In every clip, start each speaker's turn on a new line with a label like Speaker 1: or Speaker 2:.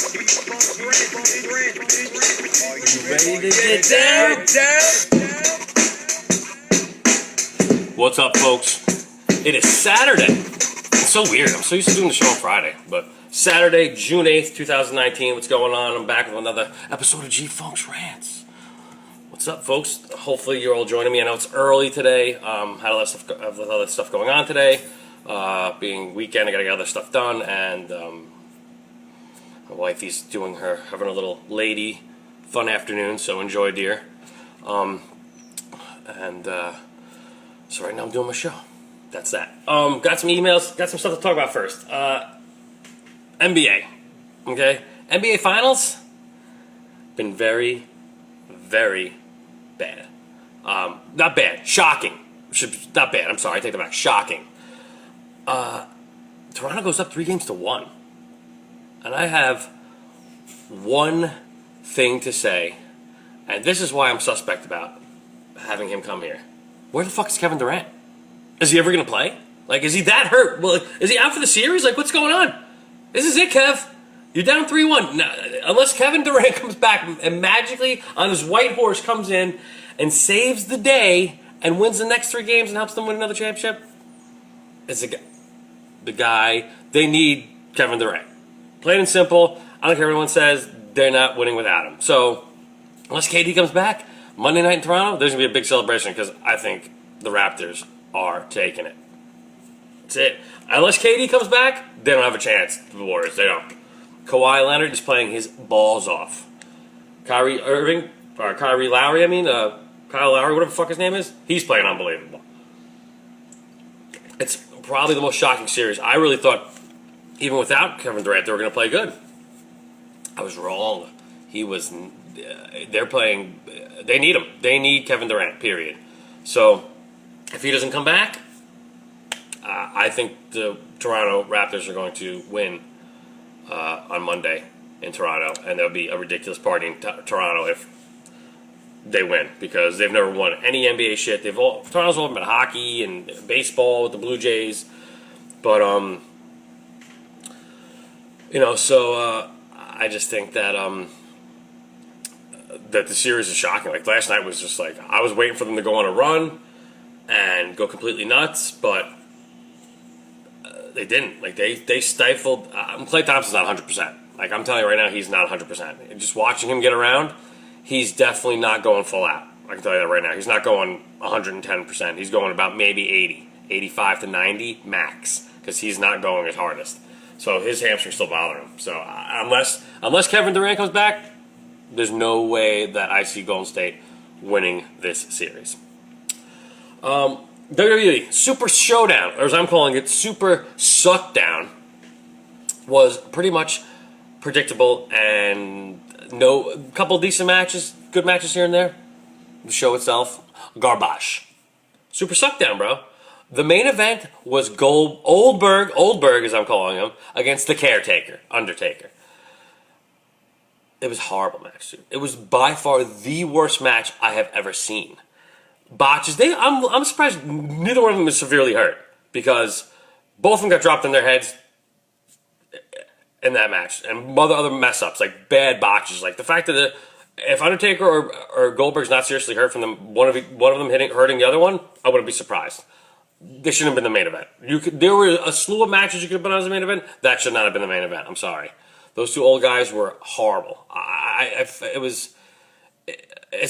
Speaker 1: Ready to get down? What's up, folks? It is Saturday. It's so weird. I'm so used to doing the show on Friday, but Saturday, June 8th, 2019. What's going on? I'm back with another episode of G-Funk's Rants. What's up, folks? Hopefully you're all joining me. I know it's early today. Had a lot of other stuff going on today. Being weekend, I gotta get other stuff done, and my wifey's having a little lady fun afternoon, so enjoy, dear. So right now I'm doing my show. That's that. Got some emails, got some stuff to talk about first. NBA. Okay? NBA Finals been very, very bad. Not bad. Shocking. Not bad. I'm sorry. I take that back. Shocking. Toronto goes up 3-1. And I have one thing to say, and this is why I'm suspect about having him come here. Where the fuck is Kevin Durant? Is he ever going to play? Like, is he that hurt? Well, is he out for the series? Like, what's going on? This is it, Kev. You're down 3-1. Now, unless Kevin Durant comes back and magically on his white horse comes in and saves the day and wins the next 3 games and helps them win another championship, it's the guy. They need Kevin Durant. Plain and simple. I don't care what everyone says. They're not winning without him. So, unless KD comes back Monday night in Toronto, there's going to be a big celebration because I think the Raptors are taking it. That's it. Unless KD comes back, they don't have a chance. The Warriors, they don't. Kawhi Leonard is playing his balls off. Kyle Lowry, whatever the fuck his name is, he's playing unbelievable. It's probably the most shocking series. I really thought, even without Kevin Durant, they were going to play good. I was wrong. They're playing, they need him. They need Kevin Durant, period. So, if he doesn't come back, I think the Toronto Raptors are going to win on Monday in Toronto, and there'll be a ridiculous party in Toronto if they win, because they've never won any NBA shit. Toronto's all been hockey and baseball with the Blue Jays, but I just think that that the series is shocking. Like, last night was just like, I was waiting for them to go on a run and go completely nuts, but they didn't. Like, they stifled. Klay Thompson's not 100%. Like, I'm telling you right now, he's not 100%. And just watching him get around, he's definitely not going full out. I can tell you that right now. He's not going 110%. He's going about maybe 80, 85 to 90 max, because he's not going his hardest. So his hamstring's still bothering him. So unless Kevin Durant comes back, there's no way that I see Golden State winning this series. WWE Super Showdown, or as I'm calling it, Super Suckdown, was pretty much predictable, and a couple decent matches, good matches here and there. The show itself, garbage. Super Suckdown, bro. The main event was Oldberg as I'm calling him, against the Caretaker, Undertaker. It was a horrible match, dude. It was by far the worst match I have ever seen. Botches. I'm surprised neither one of them is severely hurt, because both of them got dropped on their heads in that match, and other mess ups, like bad botches, like the fact that if Undertaker or Goldberg's not seriously hurt from them, one of them hurting the other one, I wouldn't be surprised. They shouldn't have been the main event. There were a slew of matches you could have put on as the main event. That should not have been the main event. I'm sorry. Those 2 old guys were horrible. It's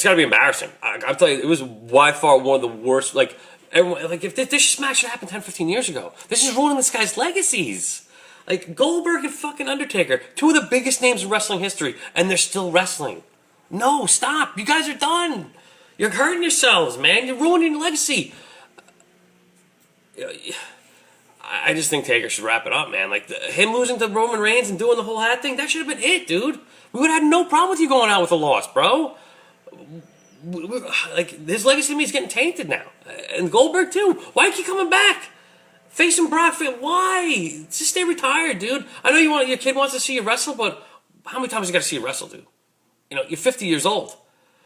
Speaker 1: got to be embarrassing. I'm telling you, it was by far one of the worst. Like, if this match should happen 10, 15 years ago, this is ruining this guy's legacies. Like, Goldberg and fucking Undertaker, 2 of the biggest names in wrestling history, and they're still wrestling. No, stop. You guys are done. You're hurting yourselves, man. You're ruining your legacy. I just think Taker should wrap it up, man. Like, him losing to Roman Reigns and doing the whole hat thing, that should have been it, dude. We would have had no problem with you going out with a loss, bro. Like, his legacy to me is getting tainted now. And Goldberg, too. Why keep coming back? Facing Brock, why? Just stay retired, dude. I know your kid wants to see you wrestle, but how many times you got to see you wrestle, dude? You're 50 years old.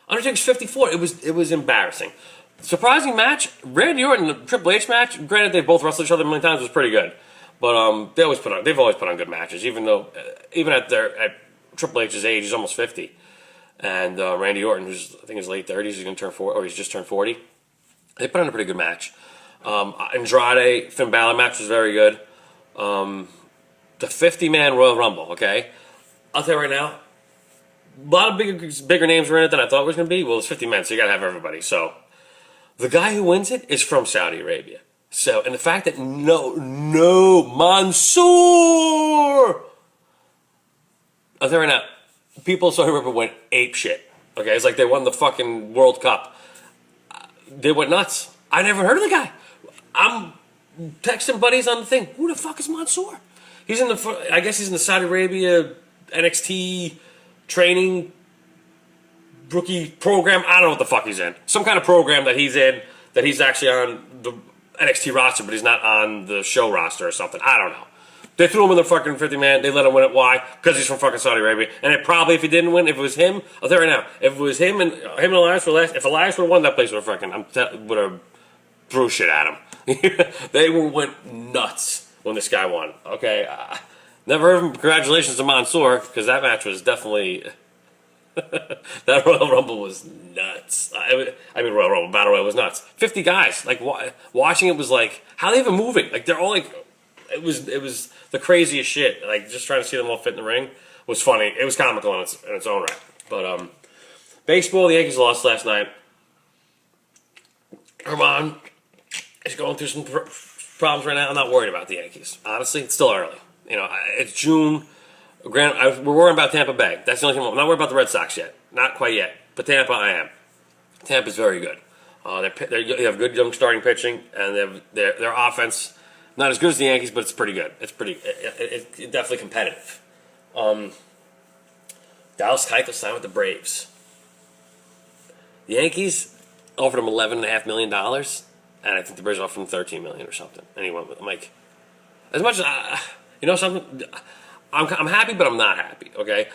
Speaker 1: Undertaker's 54. It was embarrassing. Surprising match. Randy Orton, the Triple H match. Granted, they both wrestled each other a million times. It was pretty good, but they've always put on good matches. Even at Triple H's age. He's almost 50. And Randy Orton, who's I think his late 30s, he's going to turn 40, or he's just turned 40. They put on a pretty good match. Andrade Finn Balor match was very good. The 50-man Royal Rumble. Okay, I'll tell you right now, a lot of bigger names were in it than I thought it was going to be. Well, it's 50 men, so you got to have everybody. So the guy who wins it is from Saudi Arabia. So, and the fact that no Mansoor, I'll tell you right now, people in Saudi Arabia went ape shit. Okay, it's like they won the fucking World Cup. They went nuts. I never heard of the guy. I'm texting buddies on the thing. Who the fuck is Mansoor? He's in the. I guess he's in the Saudi Arabia NXT training rookie program. I don't know what the fuck he's in. Some kind of program that he's in that he's actually on the NXT roster, but he's not on the show roster or something. I don't know. They threw him in the fucking 50-man. They let him win it. Why? Because he's from fucking Saudi Arabia. And it probably, if he didn't win, if it was him, I'll tell you right now, if it was him and Elias were last, if Elias would have won, that place would have threw shit at him. They went nuts when this guy won. Okay, never heard of him. Congratulations to Mansoor, because that match was definitely that Royal Rumble was nuts. I mean, Royal Rumble Battle Royal was nuts. 50 guys, like watching it was like, how are they even moving? Like they're all like. It was the craziest shit. Like just trying to see them all fit in the ring was funny. It was comical in its own right. But baseball, the Yankees lost last night. Herman is going through some problems right now. I'm not worried about the Yankees. Honestly, it's still early. You know, it's June. We're worrying about Tampa Bay. That's the only thing. I'm not worried about the Red Sox yet. Not quite yet. But Tampa, I am. Tampa's very good. They have good young starting pitching, and their offense. Not as good as the Yankees, but it's pretty good. It's definitely competitive. Dallas Keuchel signed with the Braves. The Yankees offered him $11.5 million, and I think the Braves offered him $13 million or something. And he went with. I'm like, as much as you know something, I'm happy, but I'm not happy. Okay,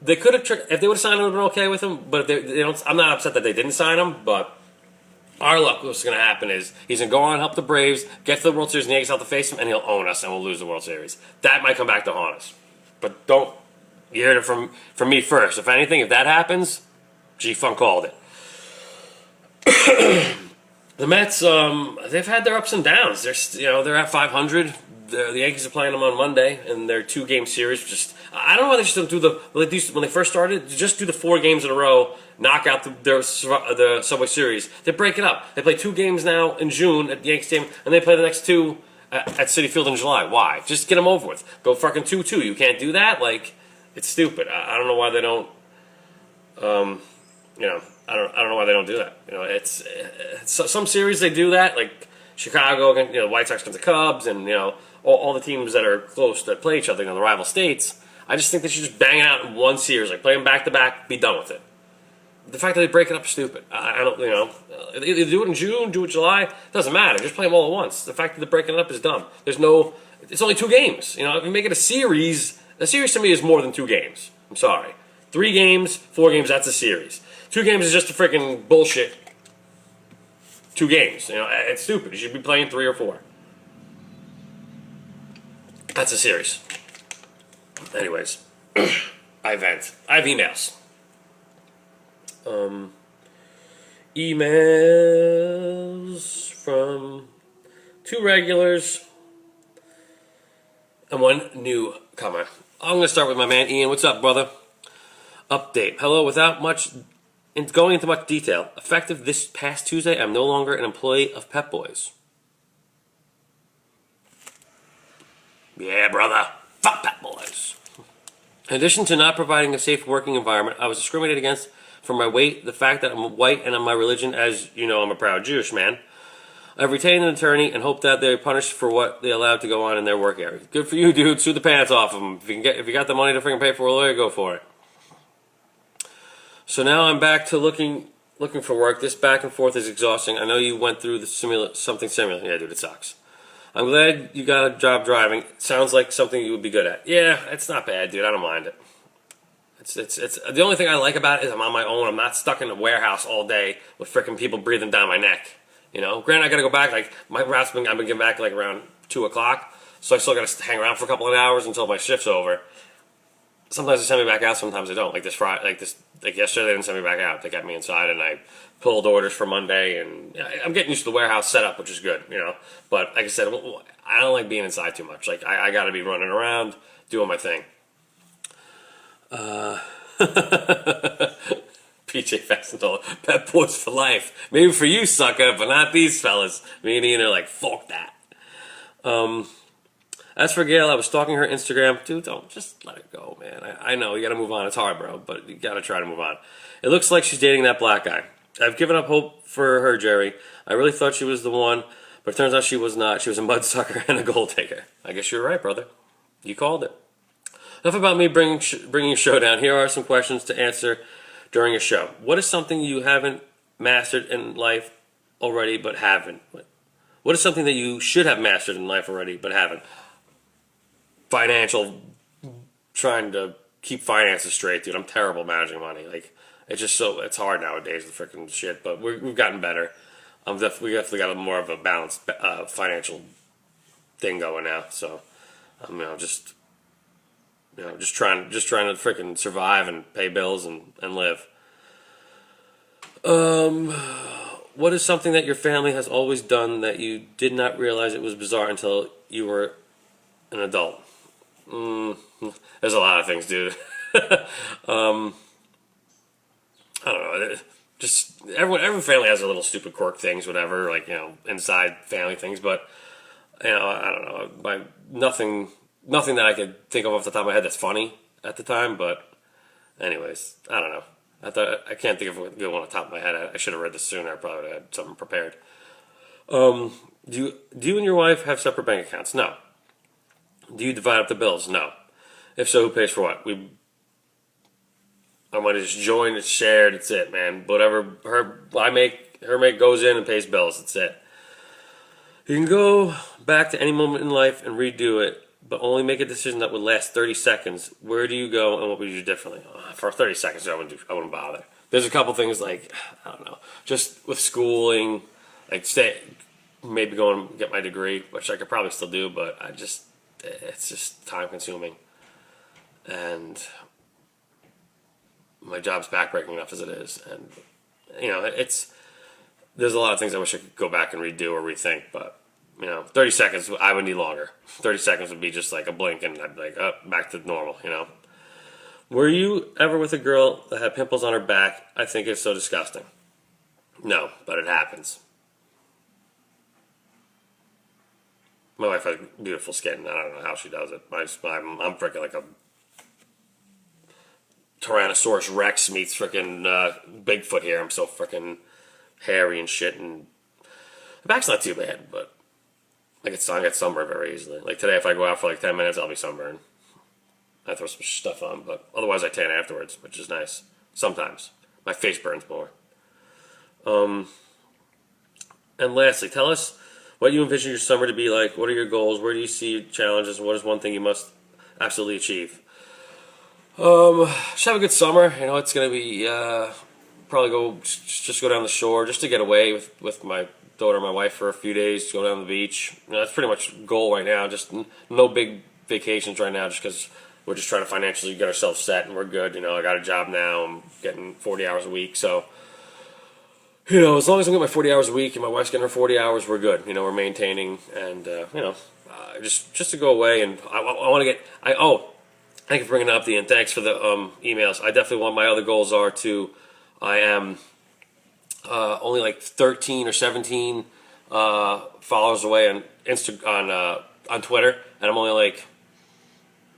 Speaker 1: they could have if they would have signed him, I would have been okay with him. But if they don't, I'm not upset that they didn't sign him, but. Our luck, what's going to happen is he's going to go on and help the Braves, get to the World Series, and the Yankees have to face him, and he'll own us, and we'll lose the World Series. That might come back to haunt us. But don't, you heard it from me first. If anything, if that happens, G-Funk called it. The Mets, they've had their ups and downs. They're at 500. The Yankees are playing them on Monday, and their 2-game series. I don't know why they just don't do when they first started, just do the 4 games in a row, knock out the Subway Series. They break it up. They play 2 games now in June at the Yankees Stadium, and they play the next 2 at Citi Field in July. Why? Just get them over with. Go fucking 2-2. You can't do that? Like, it's stupid. I don't know why they don't, I don't know why they don't do that. It's some series they do that, like Chicago, the White Sox against the Cubs, and, all the teams that are close that play each other in the rival states. I just think they should just bang it out in one series, like play them back to back, be done with it. The fact that they break it up is stupid. I don't, either do it in June, do it in July, doesn't matter. Just play them all at once. The fact that they're breaking it up is dumb. It's only 2 games. If you make it a series to me is more than 2 games. I'm sorry. 3 games, 4 games, that's a series. 2 games is just a freaking bullshit. 2 games. It's stupid. You should be playing 3 or 4. That's a series. Anyways, I vent. I have emails. Emails from 2 regulars and 1 newcomer. I'm going to start with my man Ian. What's up, brother? Update. Hello. Without going into much detail, effective this past Tuesday, I'm no longer an employee of Pep Boys. Yeah, brother. Fuck Pep Boys. In addition to not providing a safe working environment, I was discriminated against for my weight, the fact that I'm white, and my religion. As you know, I'm a proud Jewish man. I've retained an attorney and hope that they're punished for what they allowed to go on in their work area. Good for you, dude. Sue the pants off them. If you got the money to freaking pay for a lawyer, go for it. So now I'm back to looking for work. This back and forth is exhausting. I know you went through something similar. Yeah, dude, it sucks. I'm glad you got a job driving. It sounds like something you would be good at. Yeah, it's not bad, dude. I don't mind it. It's the only thing I like about it is I'm on my own. I'm not stuck in a warehouse all day with freaking people breathing down my neck. Granted, I gotta go back. Like my routes, I've been getting back like around 2 o'clock, so I still gotta hang around for a couple of hours until my shift's over. sometimes they send me back out, sometimes they don't. Like yesterday, they didn't send me back out. They kept me inside, and I pulled orders for Monday, and I'm getting used to the warehouse setup, which is good, But like I said, I don't like being inside too much. Like I got to be running around doing my thing. PJ Fastenal, Pet Boys for life. Maybe for you, sucker, but not these fellas. Me and Ian are like, fuck that. As for Gail, I was stalking her Instagram. Dude, don't just let it go, man. I know you got to move on. It's hard, bro, but you got to try to move on. It looks like she's dating that black guy. I've given up hope for her, Jerry. I really thought she was the one, but it turns out she was not. She was a mudsucker and a gold digger. I guess you're right, brother. You called it. Enough about me bringing a show down. Here are some questions to answer during a show. What is something you haven't mastered in life already but haven't? What is something that you should have mastered in life already but haven't? Trying to keep finances straight, dude. I'm terrible managing money. Like, it's hard nowadays, the freaking shit, but we've gotten better. We definitely got more of a balanced financial thing going now. So, just trying to freaking survive and pay bills and live. What is something that your family has always done that you did not realize it was bizarre until you were an adult? There's a lot of things, dude. I don't know. Just every family has their little stupid quirk things, whatever, like, inside family things. But I don't know. Nothing that I could think of off the top of my head that's funny at the time. But anyways, I don't know. I can't think of a good one on the top of my head. I should have read this sooner. I probably would have had something prepared. Do you and your wife have separate bank accounts? No. Do you divide up the bills? No. If so, who pays for what? Our money is joined, it's shared, it's it, man. Whatever her make goes in and pays bills, that's it. You can go back to any moment in life and redo it, but only make a decision that would last 30 seconds. Where do you go and what would you do differently? For 30 seconds, I wouldn't bother. There's a couple things like, I don't know, just with schooling, like maybe go and get my degree, which I could probably still do, but it's just time consuming. And my job's backbreaking enough as it is. And, there's a lot of things I wish I could go back and redo or rethink, but, 30 seconds, I would need longer. 30 seconds would be just like a blink and I'd be like, oh, back to normal, Were you ever with a girl that had pimples on her back? I think it's so disgusting. No, but it happens. My wife has beautiful skin. I don't know how she does it. I'm freaking like a Tyrannosaurus Rex meets freaking Bigfoot here. I'm so freaking hairy and shit. And the back's not too bad, but I get sunburned very easily. Like today, if I go out for like 10 minutes, I'll be sunburned. I throw some stuff on, but otherwise I tan afterwards, which is nice. Sometimes. My face burns more. And lastly, tell us what you envision your summer to be like. What are your goals? Where do you see your challenges? What is one thing you must absolutely achieve? Just have a good summer. It's going to be probably just go down the shore just to get away with my daughter and my wife for a few days, go down the beach. That's pretty much the goal right now. Just no big vacations right now just because we're just trying to financially get ourselves set and we're good. I got a job now. I'm getting 40 hours a week. So, as long as I'm getting my 40 hours a week and my wife's getting her 40 hours, we're good. We're maintaining and, just to go away. And I want to get, thank you for bringing it up, Ian. Thanks for the emails. I definitely want, my other goals are I am only like 13 or 17 followers away on on Twitter, and I'm only like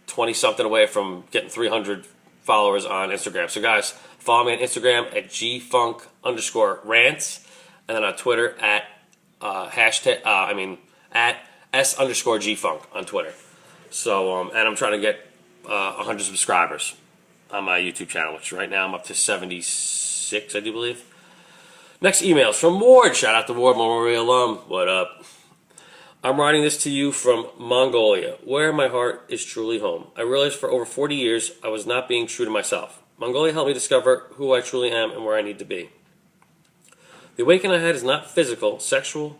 Speaker 1: 20 something away from getting 300 followers on Instagram. So guys, follow me on Instagram at gfunk_rants, and then on Twitter at at s_gfunk on Twitter. So and I'm trying to get 100 subscribers on my YouTube channel, which right now I'm up to 76, I do believe. Next email is from Ward. Shout out to Ward, Memorial alum. What up? I'm writing this to you from Mongolia, where my heart is truly home. I realized for over 40 years I was not being true to myself. Mongolia helped me discover who I truly am and where I need to be. The awakening I had is not physical, sexual,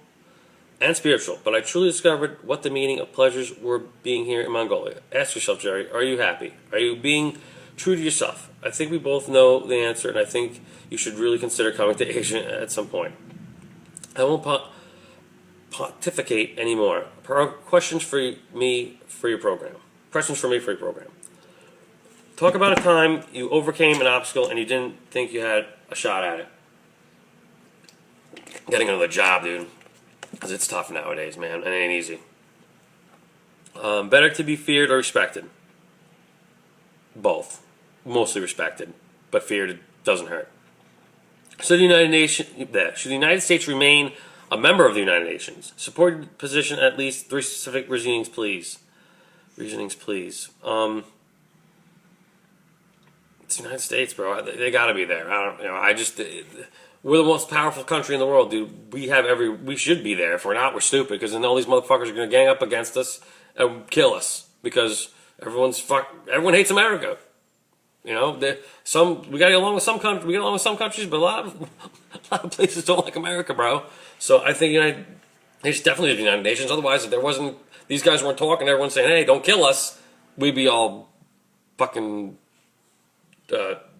Speaker 1: and spiritual, but I truly discovered what the meaning of pleasures were being here in Mongolia. Ask yourself, Jerry, are you happy? Are you being true to yourself? I think we both know the answer, and I think you should really consider coming to Asia at some point. I won't pontificate anymore. Questions for me for your program. Questions for me for your program. Talk about a time you overcame an obstacle and you didn't think you had a shot at it. Getting another job, dude. Because it's tough nowadays, man. It ain't easy. Better to be feared or respected? Both. Mostly respected. But feared doesn't hurt. Should the United States remain a member of the United Nations? Support your position at least 3 specific reasonings, please. Reasonings, please. It's the United States, bro. They gotta be there. We're the most powerful country in the world, dude. We should be there. If we're not, we're stupid. Because then all these motherfuckers are gonna gang up against us and kill us. Because everyone hates America. You know, we gotta get along with some countries. We get along with some countries, but a lot of places don't like America, bro. So I think they should definitely the United Nations. Otherwise, if these guys weren't talking, everyone's saying, "Hey, don't kill us," we'd be all fucking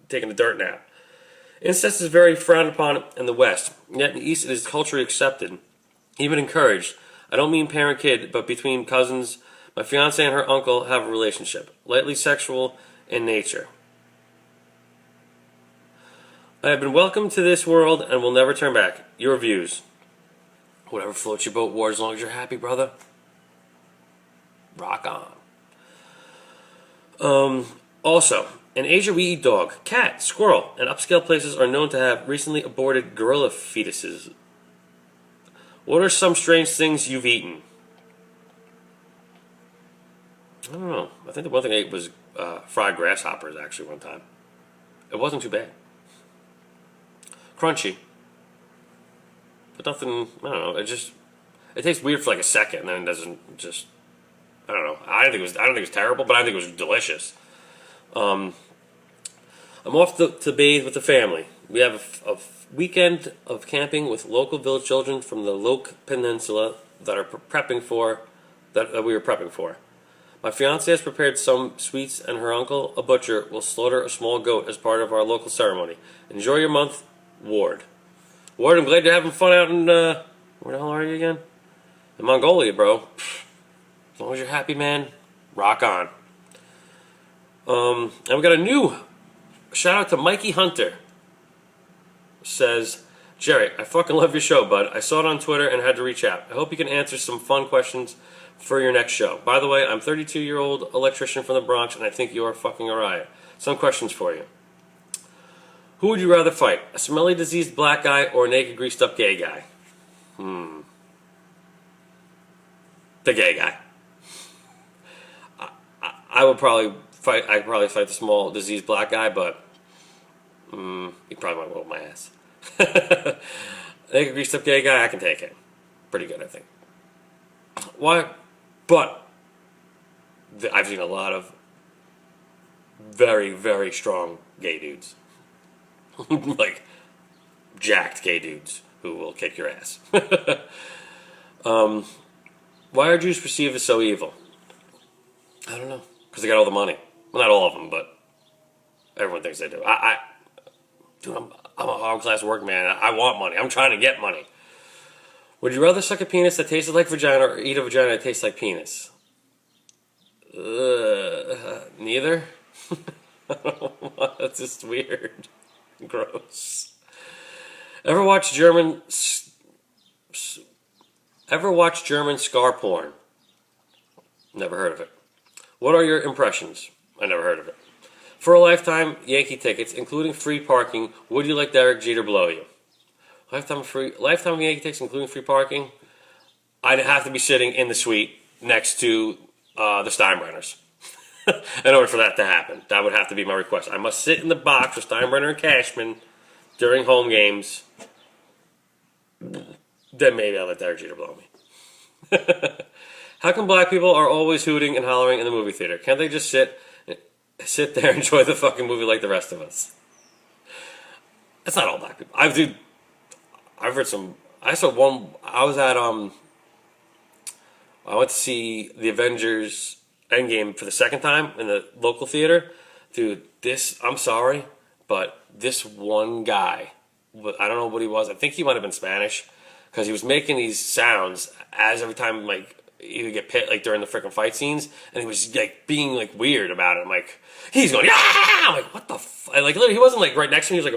Speaker 1: taking the dirt nap. Incest is very frowned upon in the West, yet in the East it is culturally accepted, even encouraged. I don't mean parent-kid, but between cousins. My fiancée and her uncle have a relationship, lightly sexual in nature. I have been welcomed to this world and will never turn back. Your views. Whatever floats your boat, Ward, as long as you're happy, brother. Rock on. Also, in Asia we eat dog, cat, squirrel, and upscale places are known to have recently aborted gorilla fetuses. What are some strange things you've eaten? I don't know. I think the one thing I ate was fried grasshoppers, actually, one time. It wasn't too bad. Crunchy. But nothing, I don't know, it tastes weird for like a second, and then it doesn't just, I don't know. I don't think it was terrible, but I think it was delicious. I'm off to bathe with the family. We have a weekend of camping with local village children from the Loke Peninsula that we were prepping for. My fiancée has prepared some sweets, and her uncle, a butcher, will slaughter a small goat as part of our local ceremony. Enjoy your month, Ward. Ward, I'm glad you're having fun out in, where the hell are you again? In Mongolia, bro. As long as you're happy, man, rock on. And we got a new shout out to Mikey Hunter. Says, Jerry, I fucking love your show, bud. I saw it on Twitter and had to reach out. I hope you can answer some fun questions for your next show. By the way, I'm 32-year-old electrician from the Bronx, and I think you are fucking a riot. Some questions for you. Who would you rather fight? A smelly, diseased black guy or a naked, greased-up gay guy? The gay guy. I would probably fight. I'd probably fight the small, diseased black guy, but he probably might whoop my ass. Naked, greased-up gay guy, I can take it. Pretty good, I think. Why? But I've seen a lot of very, very strong gay dudes. Like, jacked gay dudes who will kick your ass. Why are Jews perceived as so evil? I don't know. Because they got all the money. Well, not all of them, but everyone thinks they do. Dude, I'm a hard-class work man. I want money. I'm trying to get money. Would you rather suck a penis that tasted like vagina or eat a vagina that tastes like penis? Neither. That's just weird. Gross. Ever watch German scar porn? Never heard of it. What are your impressions? I never heard of it. For a lifetime, Yankee tickets, including free parking, would you let Derek Jeter blow you? Lifetime Yankee tickets, including free parking? I'd have to be sitting in the suite next to the Steinbrenners in order for that to happen. That would have to be my request. I must sit in the box with Steinbrenner and Cashman during home games. Then maybe I'll let Derek Jeter blow me. How come black people are always hooting and hollering in the movie theater? Can't they just sit there and enjoy the fucking movie like the rest of us? That's not all black people. I've heard some. I saw one. I was at I went to see the Avengers Endgame for the second time in the local theater. Dude, I'm sorry, but this one guy, I don't know what he was. I think he might have been Spanish because he was making these sounds as every time, like, he would get pit, like, during the freaking fight scenes, and he was, like, being, like, weird about it. I'm like, he's going, yeah! I'm like, what the fuck? Like, literally, he wasn't, like, right next to me. He was,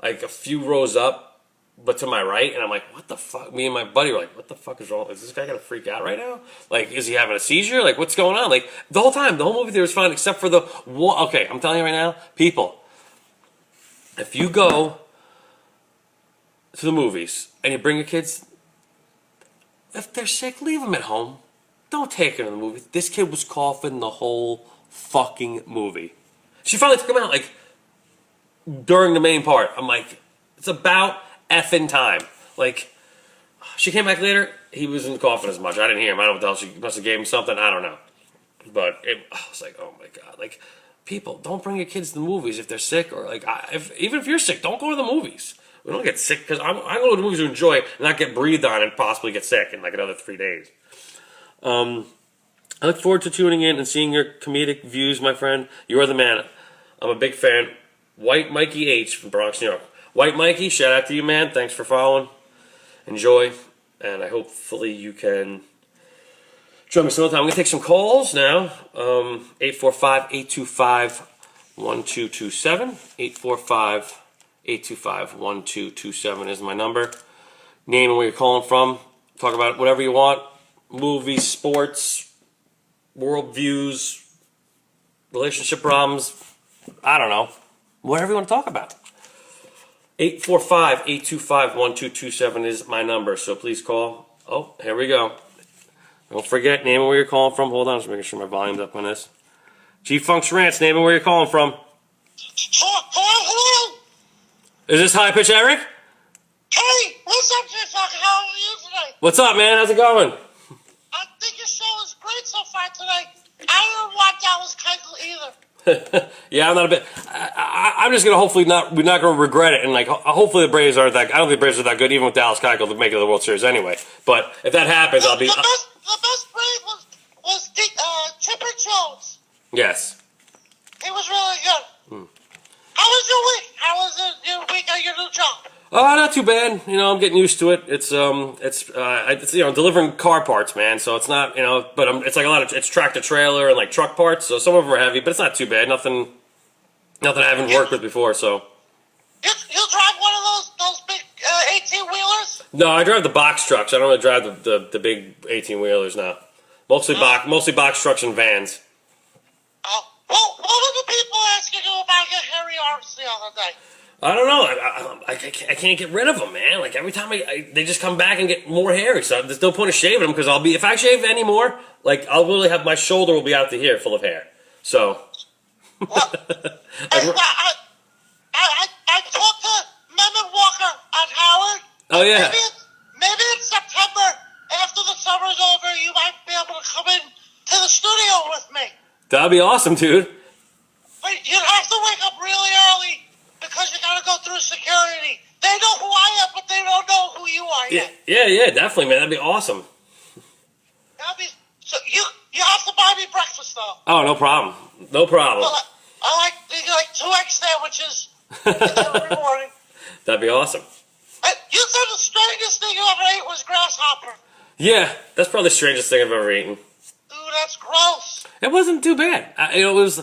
Speaker 1: like, a few rows up, but to my right, and I'm like, what the fuck? Me and my buddy were like, what the fuck is wrong? Is this guy gonna freak out right now? Like, is he having a seizure? Like, what's going on? Like, the whole time, the whole movie theater was fine, except for the one. Okay, I'm telling you right now, people, if you go to the movies and you bring your kids, if they're sick, leave them at home. Don't take them to the movies. This kid was coughing the whole fucking movie. She finally took him out, like, during the main part. I'm like, it's about effing time. Like, she came back later. He wasn't coughing as much. I didn't hear him. I don't know what the hell. She must have gave him something. I don't know. But I was like, oh my god. Like, people, don't bring your kids to the movies if they're sick, or like, even if you're sick, don't go to the movies. We don't get sick because I go to the movies to enjoy and not get breathed on and possibly get sick in like another 3 days. I look forward to tuning in and seeing your comedic views, my friend. You are the man. I'm a big fan. White Mikey H from Bronx, New York. White Mikey, shout out to you, man. Thanks for following. Enjoy. And I hopefully you can join me some other time. I'm going to take some calls now. 845-825-1227. 845-825-1227 is my number. Name and where you're calling from. Talk about whatever you want. Movies, sports, world views, relationship problems. I don't know. Whatever you want to talk about. 845-825-1227 is my number, so please call. Oh, here we go. Don't forget, name and where you're calling from. Hold on, just making sure my volume's up on this. G-Funk's Rants, name and where you're calling from.
Speaker 2: Hello?
Speaker 1: Is this High Pitch Eric?
Speaker 2: Hey, what's up, G-Funk? How are you today?
Speaker 1: What's up, man? How's it going?
Speaker 2: I think your show is great so far today. I don't want Dallas Keuchel either.
Speaker 1: Yeah, I'm not a bit. I'm just gonna hopefully not. We're not gonna regret it, and like hopefully the Braves aren't that. I don't think the Braves are that good, even with Dallas Keuchel to make it to the World Series anyway. But if that happens, I'll be.
Speaker 2: The best Brave was Chipper Jones.
Speaker 1: Yes.
Speaker 2: He was really good. How was your week? How was your week at your new job?
Speaker 1: Oh, not too bad. You know, I'm getting used to it. It's delivering car parts, man. So it's not, but it's like it's tractor trailer and like truck parts. So some of them are heavy, but it's not too bad. Nothing I haven't worked with before. So.
Speaker 2: You drive one of those big 18-wheelers?
Speaker 1: No, I drive the box trucks. I don't really drive the big 18-wheelers now. Mostly box trucks and vans.
Speaker 2: Oh, well, what were the people asking you about your hairy arms the other day?
Speaker 1: I don't know. I can't get rid of them, man. Like every time they just come back and get more hairy. So there's no point of shaving them because if I shave any more, like I'll really have my shoulder will be out to here full of hair. So.
Speaker 2: Well, I talked to Mehmet Walker at Howard.
Speaker 1: Oh yeah.
Speaker 2: Maybe in September after the summer's over, you might be able to come in to the studio with me.
Speaker 1: That'd be awesome, dude.
Speaker 2: But you'd have to wake up really early because you gotta go through security. They know who I am, but they don't know who you are yet.
Speaker 1: Yeah, definitely, man. That'd be awesome.
Speaker 2: So you have to buy me breakfast though.
Speaker 1: Oh, no problem. No problem.
Speaker 2: Well, I like 2 egg sandwiches every morning.
Speaker 1: That'd be awesome.
Speaker 2: You said the strangest thing you ever ate was grasshopper.
Speaker 1: Yeah, that's probably the strangest thing I've ever eaten.
Speaker 2: Dude, that's gross.
Speaker 1: It wasn't too bad. I was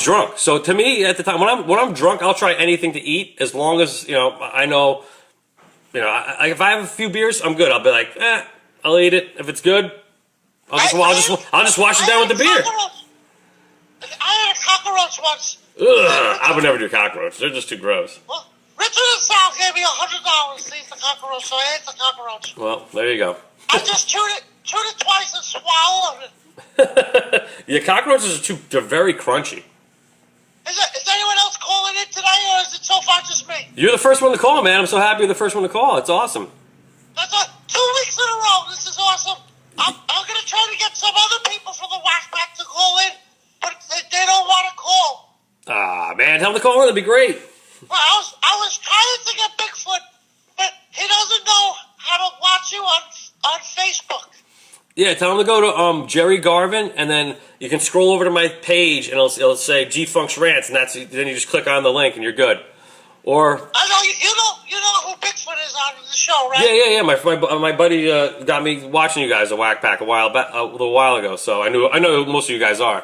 Speaker 1: drunk, so to me at the time when I'm drunk, I'll try anything to eat as long as I know. If I have a few beers, I'm good. I'll be like, I'll eat it if it's good. I'll just wash it down with the beer.
Speaker 2: I had a cockroach once.
Speaker 1: Ugh, I would never do cockroach. They're just too gross.
Speaker 2: Well, Richard and Sal gave me $100 to eat the cockroach, so I ate the cockroach.
Speaker 1: Well, there you go.
Speaker 2: I just chewed it twice and swallowed it.
Speaker 1: Yeah, cockroaches they're very crunchy.
Speaker 2: Is anyone else calling in today, or is it so far just me?
Speaker 1: You're the first one to call, man. I'm so happy you're the first one to call. It's awesome.
Speaker 2: That's 2 weeks in a row. This is awesome. I'm going to try to get some other people from the Whack Pack to call in, but they don't want to call.
Speaker 1: Ah, man, tell them to call in. That'd be great.
Speaker 2: Well, I was trying to get Bigfoot, but he doesn't know how to watch you on Facebook.
Speaker 1: Yeah, tell him to go to Jerry Garvin, and then you can scroll over to my page, and it'll say G Funk's Rants, and then you just click on the link, and you're good. Or
Speaker 2: I know you know who Bigfoot is on the show, right?
Speaker 1: yeah. My buddy got me watching you guys a Whack Pack a little while ago, so I know who most of you guys are.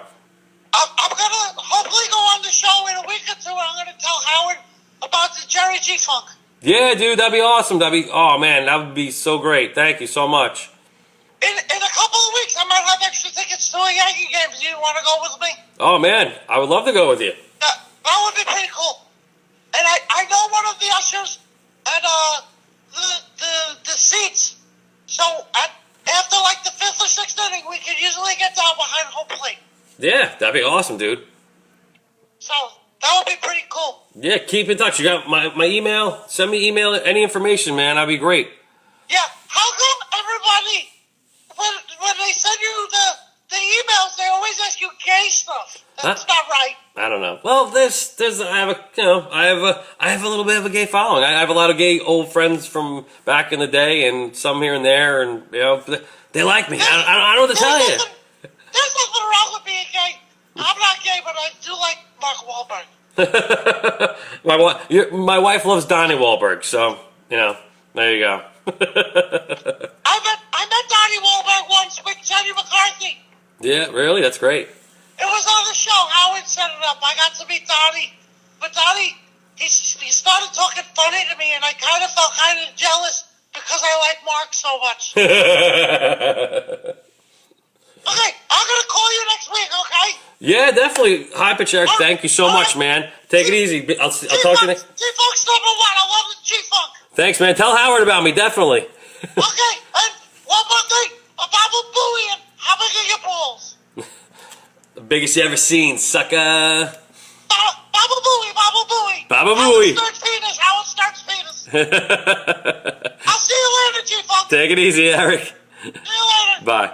Speaker 2: I'm gonna hopefully go on the show in a week or two, and I'm gonna tell Howard about the Jerry G Funk.
Speaker 1: Yeah, dude, that'd be awesome. Oh man, that would be so great. Thank you so much.
Speaker 2: In a couple of weeks, I might have extra tickets to a Yankee game. Do you want to go with me?
Speaker 1: Oh man, I would love to go with you.
Speaker 2: That would be pretty cool. And I know one of the ushers at the seats. So after like the fifth or sixth inning, we can usually get down behind home plate.
Speaker 1: Yeah, that'd be awesome, dude.
Speaker 2: So that would be pretty cool.
Speaker 1: Yeah, keep in touch. You got my email. Send me email, any information, man. That'd be great.
Speaker 2: Yeah. How come everybody when they send you the emails, they always ask you gay stuff? That's not right.
Speaker 1: I don't know. Well, I have a little bit of a gay following. I have a lot of gay old friends from back in the day, and some here and there, and they like me. I don't know what to tell you.
Speaker 2: There's nothing wrong with being gay. I'm not gay, but I do like Mark Wahlberg.
Speaker 1: My wife loves Donnie Wahlberg, so there you go.
Speaker 2: I met Donnie Wahlberg once with Jenny McCarthy.
Speaker 1: Yeah, really? That's great.
Speaker 2: It was on the show. Howard set it up. I got to meet Donnie. But Donnie, he started talking funny to me, and I kind of felt kind of jealous because I like Mark so much. Okay, I'm going to call you next week, okay?
Speaker 1: Yeah, definitely. Hi, Pitch Eric. Thank you so much, man. Take it easy. I'll talk to you next.
Speaker 2: G-Funk's #1. I love the G-Funk.
Speaker 1: Thanks, man. Tell Howard about me, definitely.
Speaker 2: Okay, and one more thing. A Baba Booey, and how big are your balls?
Speaker 1: The biggest you ever seen, sucker.
Speaker 2: Baba Booey, Baba Booey.
Speaker 1: Baba Booey.
Speaker 2: Howard Stark's penis. I'll see you later, G-Funk.
Speaker 1: Take it easy, Eric.
Speaker 2: See you later.
Speaker 1: Bye.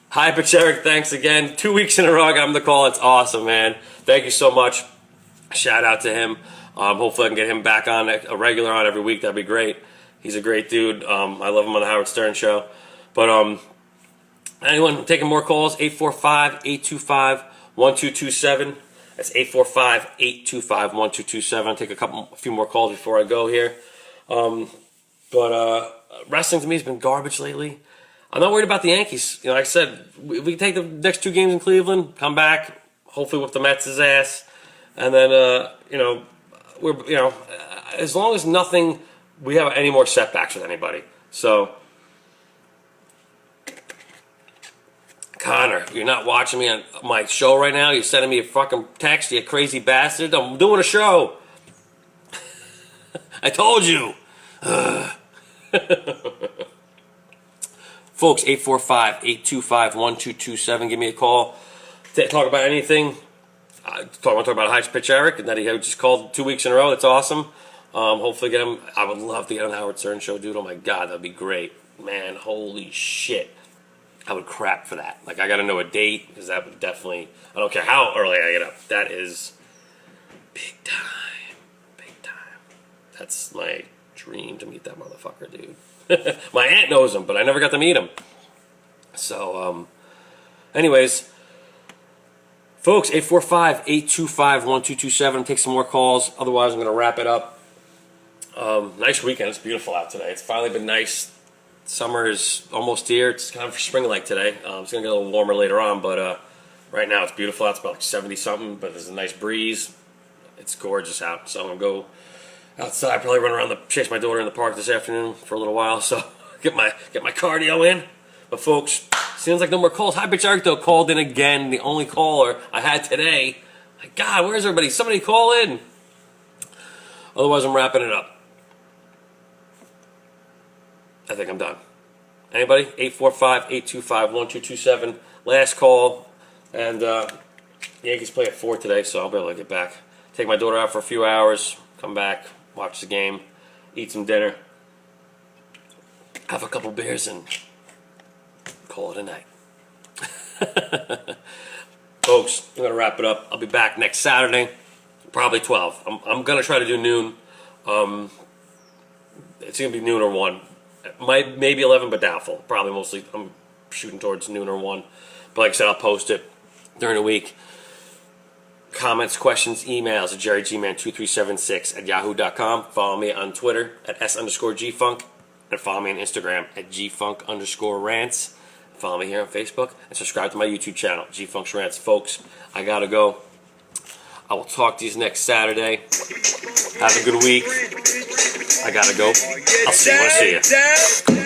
Speaker 1: Hi, Pitch Eric. Thanks again. 2 weeks in a row, I got him the call. It's awesome, man. Thank you so much. Shout out to him. Hopefully I can get him back on a regular on every week. That'd be great. He's a great dude. I love him on the Howard Stern Show. But anyone taking more calls? 845-825-1227. That's 845-825-1227. I'll take a few more calls before I go here. But wrestling to me has been garbage lately. I'm not worried about the Yankees. Like I said, we take the next 2 games in Cleveland, come back, hopefully whip the Mets' ass, and then we're as long as we have any more setbacks with anybody. So, Connor, you're not watching me on my show right now. You're sending me a fucking text, you crazy bastard. I'm doing a show. I told you. Folks, 845-825-1227. Give me a call. Talk about anything. I want to talk about High Pitch Eric, and that he just called 2 weeks in a row. That's awesome. Hopefully get him. I would love to get on the Howard Stern Show, dude. Oh my God, that'd be great. Man, holy shit. I would crap for that. Like, I got to know a date, because that would definitely, I don't care how early I get up. That is big time. Big time. That's my dream, to meet that motherfucker, dude. My aunt knows him, but I never got to meet him. So, anyways, folks, 845-825-1227. Take some more calls. Otherwise, I'm going to wrap it up. Nice weekend. It's beautiful out today. It's finally been nice. Summer is almost here. It's kind of spring-like today. It's going to get a little warmer later on, but right now it's beautiful. It's about like 70-something, but there's a nice breeze. It's gorgeous out, so I'm going to go outside, probably run around chase my daughter in the park this afternoon for a little while, so get my cardio in. But folks, seems like no more calls. High Pitch Eric, though, called in again. The only caller I had today. My God, where's everybody? Somebody call in. Otherwise, I'm wrapping it up. I think I'm done. Anybody? 845-825-1227. Last call. And Yankees play at 4 today, so I'll be able to get back. Take my daughter out for a few hours, come back, watch the game, eat some dinner, have a couple beers, and call it a night. Folks, I'm going to wrap it up. I'll be back next Saturday, probably 12. I'm going to try to do noon. It's going to be noon or 1. Maybe 11, but doubtful. Probably mostly. I'm shooting towards noon or 1. But like I said, I'll post it during the week. Comments, questions, emails at jerrygman2376 @yahoo.com. Follow me on Twitter at S_Gfunk. And follow me on Instagram at Gfunk_rants. Follow me here on Facebook. And subscribe to my YouTube channel, Gfunk's Rants. Folks, I gotta go. I will talk to you next Saturday. Have a good week. I gotta go. I'll see you when I see you.